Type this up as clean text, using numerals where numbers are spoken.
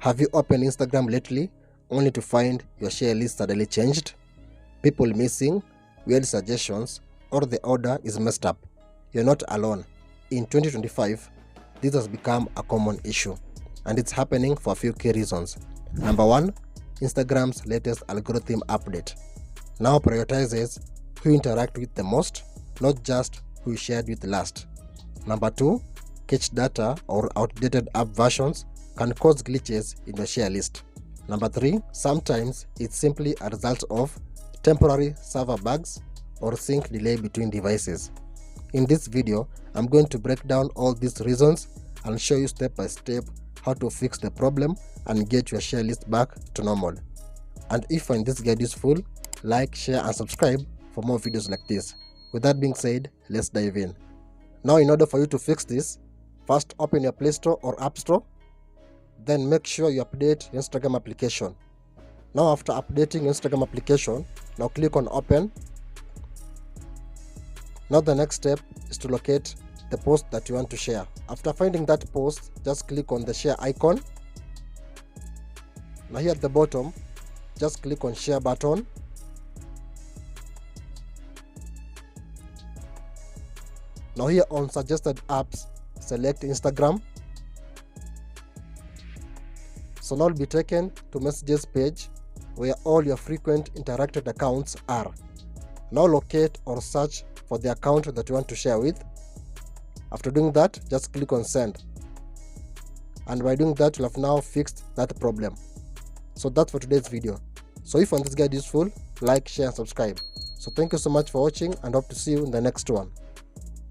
Have you opened Instagram lately only to find your share list suddenly changed? People missing, weird suggestions, or the order is messed up? You're not alone. In 2025, this has become a common issue, and it's happening for a few key reasons. Number one, Instagram's latest algorithm update now prioritizes who you interact with the most, not just who you shared with last. Number two, cache data or outdated app versions can cause glitches in your share list. Number three, sometimes it's simply a result of temporary server bugs or sync delay between devices. In this video, I'm going to break down all these reasons and show you step by step how to fix the problem and get your share list back to normal. And if you find this guide useful, like, share and subscribe for more videos like this. With that being said, let's dive in. Now, in order for you to fix this, first open your Play Store or App Store. Then make sure you update your Instagram application. Now after updating your Instagram application, now click on open. Now the next step is to locate the post that you want to share. After finding that post, just click on the share icon. Now here at the bottom, just click on share button. Now here on suggested apps, select Instagram. So now you'll be taken to messages page where all your frequent interacted accounts are. Now locate or search for the account that you want to share with. After doing that, just click on send. And by doing that, you'll have now fixed that problem. So that's for today's video. So if you found this guide useful, like, share and subscribe. So thank you so much for watching and hope to see you in the next one.